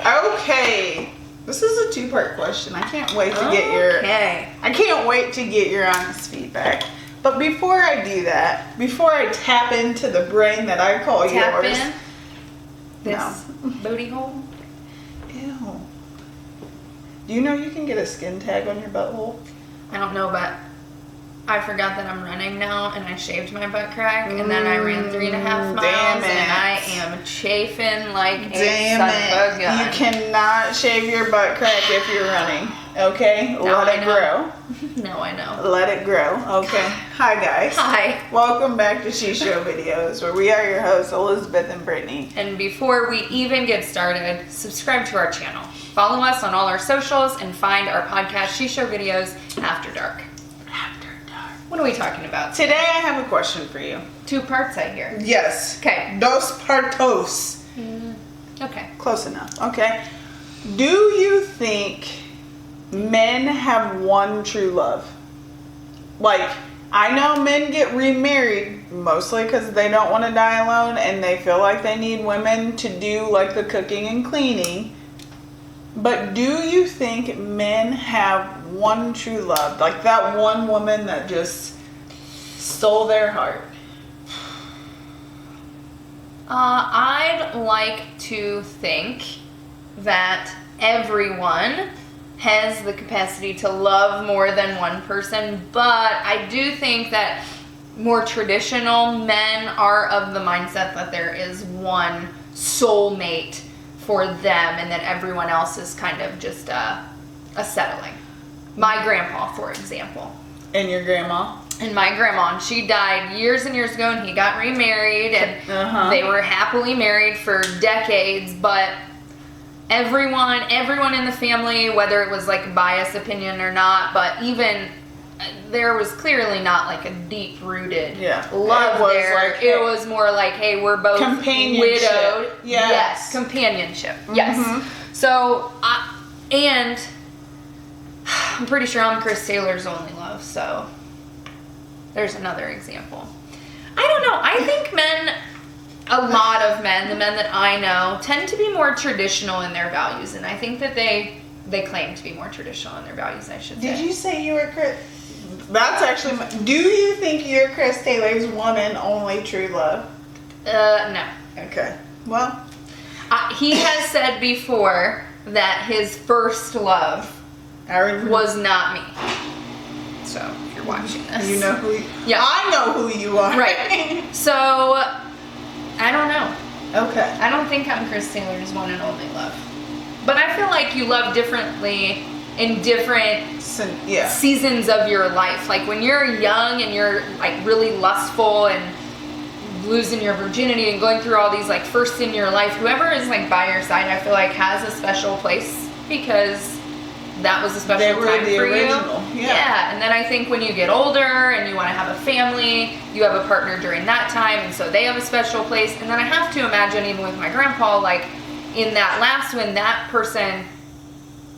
Okay. This is a two-part question. I can't wait to get your honest feedback. But before I do that, before I tap into the brain that I call Tap yours. in this booty hole? Ew. Do you know you can get a skin tag on your butthole? I don't know, but I forgot that I'm running now, and I shaved my butt crack, and then I ran 3.5 miles, and I am chafing like a son of a gun. You cannot shave your butt crack if you're running, okay? Let it grow. No, I know. Let it grow, okay? Hi, guys. Hi. Welcome back to She Show Videos, where we are your hosts, Elizabeth and Britany. And before we even get started, subscribe to our channel. Follow us on all our socials, and find our podcast, She Show Videos, After Dark. What are we talking about today? I have a question for you. 2 parts, I hear. Yes. Okay. Dos partos. Okay. Close enough. Okay. Do you think men have one true love? Like, I know men get remarried mostly because they don't want to die alone and they feel like they need women to do like the cooking and cleaning. But do you think men have one true love? Like that one woman that just stole their heart? I'd like to think that everyone has the capacity to love more than one person, but I do think that more traditional men are of the mindset that there is one soulmate for them, and that everyone else is kind of just a settling. My grandpa, for example. And your grandma? And my grandma, and she died years and years ago, and he got remarried, and they were happily married for decades, but everyone in the family, whether it was like biased opinion or not, but even there was clearly not like a deep-rooted love there. Like, it was more like, hey, we're both widowed. Yes, companionship. Yes. So, and I'm pretty sure I'm Chris Taylor's only love, so there's another example. I don't know. I think a lot of men, the men that I know, tend to be more traditional in their values, and I think that they claim to be more traditional in their values, I should say. Did you say you were Chris? That's actually do you think you're Chris Taylor's one and only true love? No. Okay. Well, he has said before that his first love was not me. So, if you're watching this. You know who I know who you are. Right. So, I don't know. Okay. I don't think I'm Chris Taylor's one and only love. But I feel like you love differently in different seasons of your life. Like when you're young and you're like really lustful and losing your virginity and going through all these like firsts in your life, whoever is like by your side, I feel like has a special place because that was a special time for you. Yeah. And then I think when you get older and you want to have a family, you have a partner during that time, and so they have a special place. And then I have to imagine, even with my grandpa, like in that last one, that person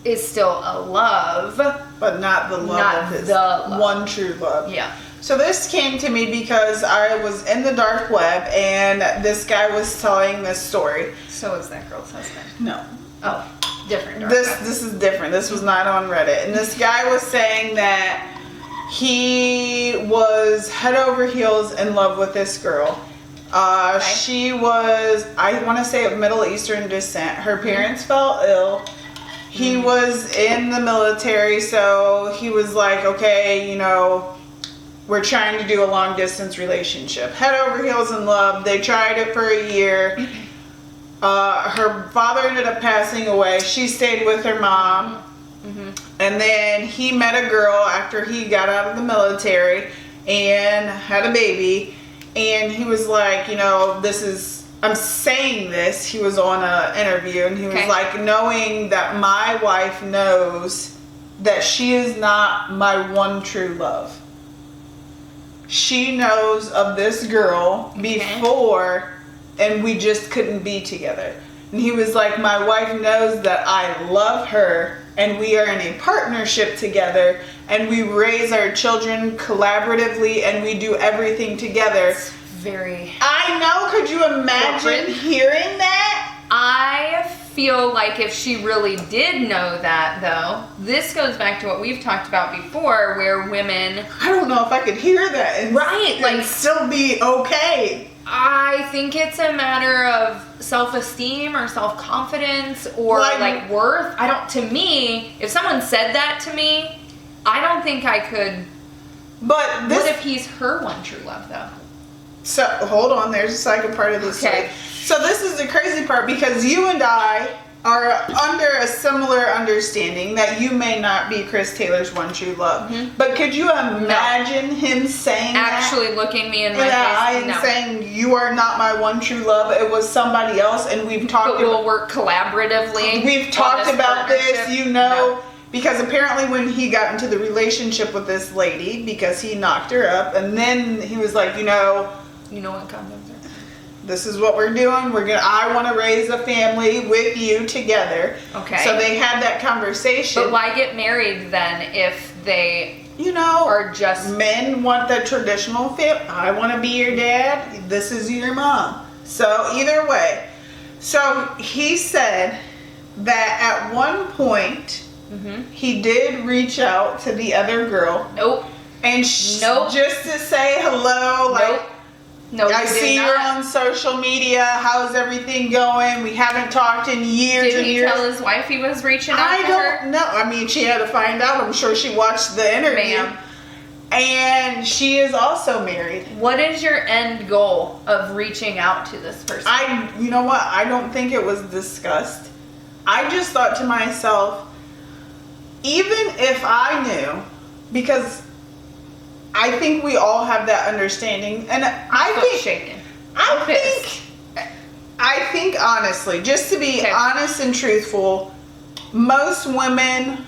is still a love, but not the love of his one true love. Yeah. So this came to me because I was in the dark web and this guy was telling this story. So is that girl's husband? No. Oh, different dark web. This is different. This was not on Reddit. And this guy was saying that he was head over heels in love with this girl. She was, I want to say, of Middle Eastern descent. Her parents fell ill. He was in the military, so he was like, okay, you know, we're trying to do a long distance relationship. Head over heels in love. They tried it for a year. Her father ended up passing away. She stayed with her mom. And then he met a girl after he got out of the military and had a baby. And he was like, you know, I'm saying this. He was on an interview and he was like, knowing that my wife knows that she is not my one true love. She knows of this girl before and we just couldn't be together. And he was like, my wife knows that I love her and we are in a partnership together and we raise our children collaboratively and we do everything together. Very. I know. Could you imagine hearing that? I feel like if she really did know that, though, this goes back to what we've talked about before, where women... I don't know if I could hear that and, right, like, still be okay. I think it's a matter of self-esteem or self-confidence or, like worth. To me, if someone said that to me, I don't think I could... But this... What if he's her one true love, though? So, hold on, there's a second part of this story. So this is the crazy part, because you and I are under a similar understanding that you may not be Chris Taylor's one true love. Mm-hmm. But could you imagine him saying actually looking me in my face? And saying, you are not my one true love, it was somebody else, and we've talked about... But we'll work collaboratively. We've talked about this, because apparently when he got into the relationship with this lady, because he knocked her up, and then he was like, you know what condoms are. This is what we're doing. I want to raise a family with you together. Okay. So they had that conversation. But why get married then if they are just... Men want the traditional family. I want to be your dad. This is your mom. So either way. So he said that at one point he did reach out to the other girl. Nope. And just to say hello. Like, no, I see you're on social media. How's everything going? We haven't talked in years and years. Did he tell his wife he was reaching out to her? I don't know. I mean, she had to find out. I'm sure she watched the interview. Ma'am. And she is also married. What is your end goal of reaching out to this person? You know what? I don't think it was discussed. I just thought to myself, even if I knew, because I think we all have that understanding, and I think honestly, just to be honest and truthful, most women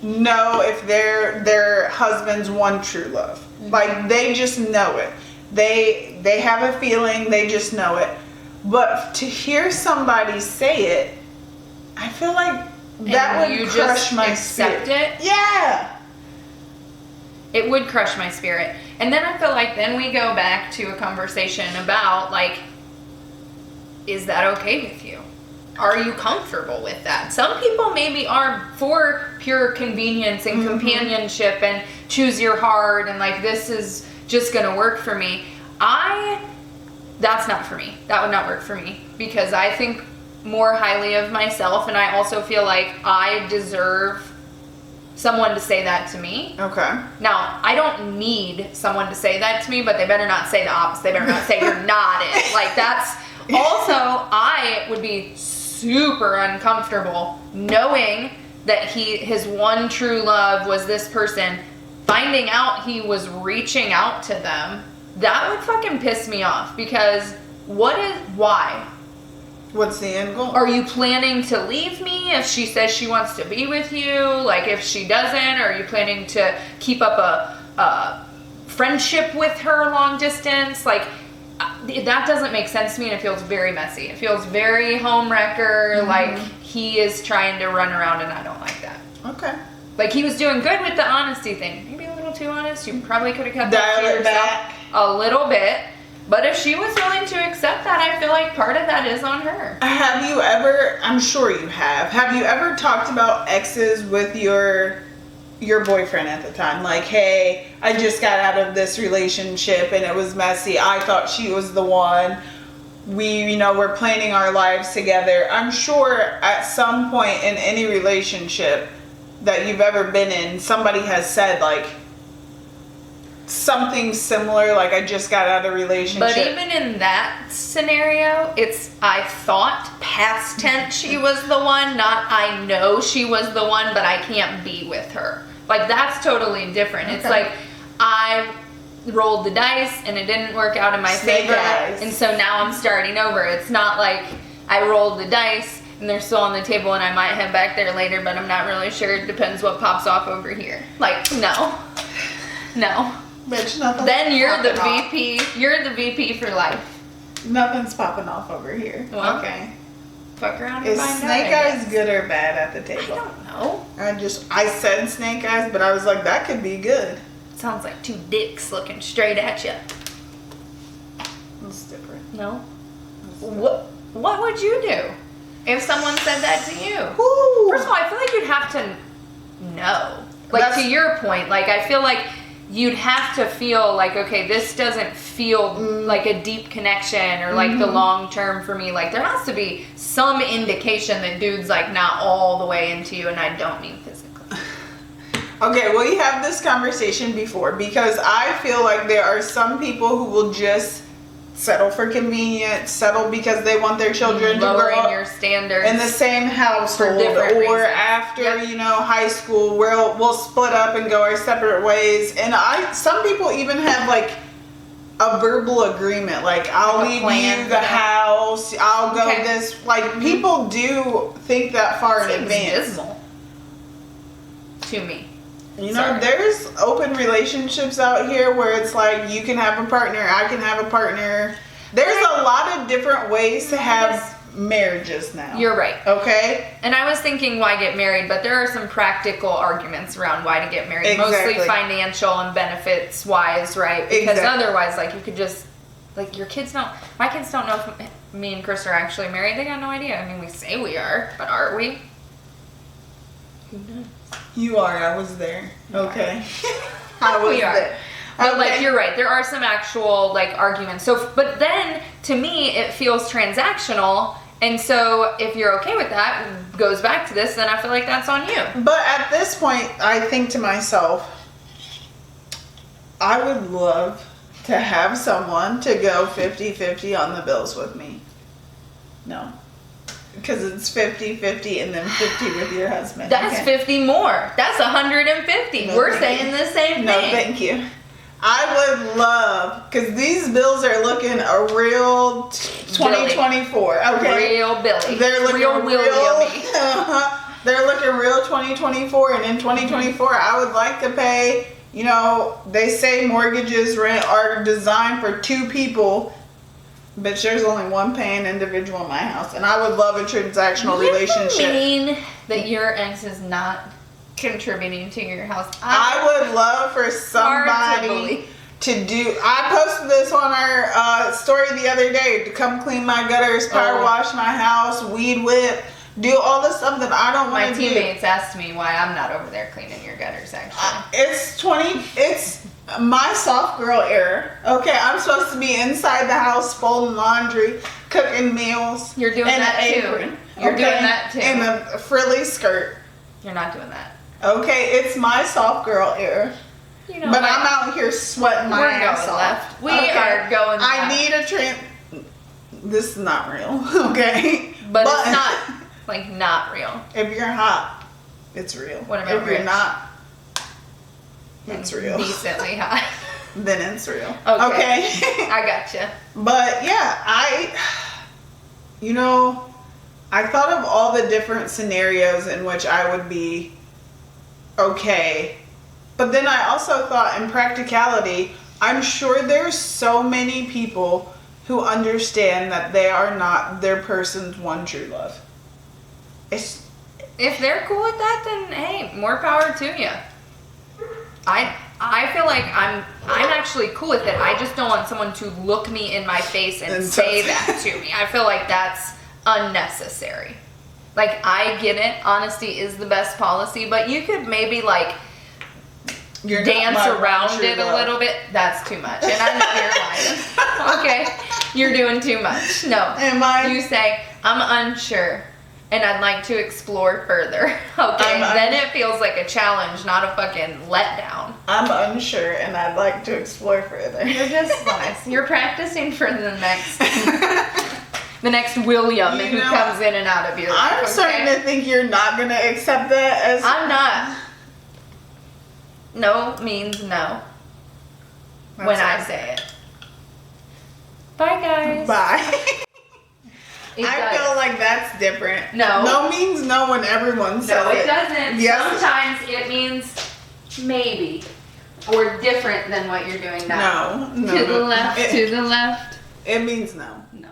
know if they're their husband's one true love. Mm-hmm. Like, they just know it. They have a feeling, they just know it. But to hear somebody say it, I feel like that would crush my spirit. It? Yeah. It would crush my spirit. And then I feel like then we go back to a conversation about, like, is that okay with you? Are you comfortable with that? Some people maybe are for pure convenience and companionship and choose your heart and, like, this is just going to work for me. That's not for me. That would not work for me, because I think more highly of myself, and I also feel like I deserve someone to say that to me. Okay. Now, I don't need someone to say that to me, but they better not say the opposite. They better not say you're not it. Like, that's also, I would be super uncomfortable knowing that his one true love was this person, finding out he was reaching out to them. That would fucking piss me off, because why? What's the end goal? Are you planning to leave me if she says she wants to be with you? Like, if she doesn't, are you planning to keep up a friendship with her long distance? Like, that doesn't make sense to me, and it feels very messy. It feels very homewrecker, like he is trying to run around, and I don't like that. Okay. Like, he was doing good with the honesty thing. Maybe a little too honest. You probably could have cut that to yourself back a little bit. But if she was willing to accept that, I feel like part of that is on her. Have you ever, I'm sure you have you ever talked about exes with your boyfriend at the time? Like, hey, I just got out of this relationship and it was messy. I thought she was the one. We're planning our lives together. I'm sure at some point in any relationship that you've ever been in, somebody has said, like, something similar, like, I just got out of a relationship. But even in that scenario, it's I thought, past tense, she was the one, not I know she was the one, but I can't be with her. Like, that's totally different. Okay. It's like, I rolled the dice and it didn't work out in my favor, and so now I'm starting over. It's not like I rolled the dice and they're still on the table and I might head back there later, but I'm not really sure. It depends what pops off over here. Like, no. Bitch, nothing. Then you're the VP. You're the VP for life. Nothing's popping off over here. Well, okay. Fuck around and Is find snake out, eyes good or bad at the table? I don't know. I said snake eyes, but I was like, that could be good. Sounds like two dicks looking straight at you. It's different. No. What would you do if someone said that to you? Woo. First of all, I feel like you'd have to know. Like, to your point, like, I feel like you'd have to feel like, okay, this doesn't feel like a deep connection or like the long term for me. Like, there has to be some indication that dude's like not all the way into you, and I don't mean physically. Okay, well, you have this conversation before, because I feel like there are some people who will just settle for convenience, settle because they want their children to grow up your standards in the same household, or reasons. after high school, we'll split up and go our separate ways. And some people even have like a verbal agreement, like I'll leave you the house, I'll go this. Like people do think that far in advance. Dismal to me. You know, there's open relationships out here where it's like you can have a partner, I can have a partner. There's a lot of different ways to have marriages now. You're right. Okay? And I was thinking why get married, but there are some practical arguments around why to get married. Exactly. Mostly financial and benefits wise, right? Because otherwise, like, you could just, like, my kids don't know if me and Chris are actually married. They got no idea. I mean, we say we are, but are we? Who knows? You are. I was there. Okay. I was there. But like, you're right. There are some actual like arguments. So, but then to me, it feels transactional. And so if you're okay with that, goes back to this, then I feel like that's on you. But at this point, I think to myself, I would love to have someone to go 50-50 on the bills with me. No. Because it's 50-50 and then 50 with your husband. That's 50 more. That's 150. No, we're saying the same thing. No, thank you. I would love, because these bills are looking a real 2024. Okay. Real Billy. They're looking real William-y. They're looking real 2024, and in 2024, I would like to pay, you know, they say mortgages are designed for two people. But there's only one paying individual in my house, and I would love a transactional relationship. You mean that your ex is not contributing to your house? I would love for somebody to do. I posted this on our story the other day, to come clean my gutters, power wash my house, weed whip, do all the stuff that I don't want to do. My teammates asked me why I'm not over there cleaning your gutters. Actually, it's my soft girl era. Okay, I'm supposed to be inside the house folding laundry, cooking meals. You're doing that too. You're doing that too. In a frilly skirt. You're not doing that. Okay, it's my soft girl era. You know, but I'm out here sweating my ass off. Left. We are going left. I need a This is not real. Okay, but it's not like not real. If you're hot, it's real. What about if you're not? It's real. Decently high. Then it's real. Okay. I gotcha. But yeah, I thought of all the different scenarios in which I would be okay. But then I also thought in practicality, I'm sure there's so many people who understand that they are not their person's one true love. If they're cool with that, then hey, more power to you. I feel like I'm actually cool with it. I just don't want someone to look me in my face and say that to me. I feel like that's unnecessary. Like, I get it. Honesty is the best policy, but you could maybe like dance around it a little bit. That's too much. And I know you're lying. Okay. You're doing too much. No. Am I? You say, I'm unsure and I'd like to explore further. Okay. Then it feels like a challenge, not a fucking letdown. I'm unsure and I'd like to explore further. You're just nice. You're practicing for the next William who comes in and out of your life. I'm starting to think you're not going to accept that as... I'm not. No means no. When I say it. Bye, guys. Bye. I feel like that's different. No. No means no when everyone says it. No, it doesn't. Yes. Sometimes it means maybe. Or different than what you're doing now. No. To the left. To the left. It means no. No.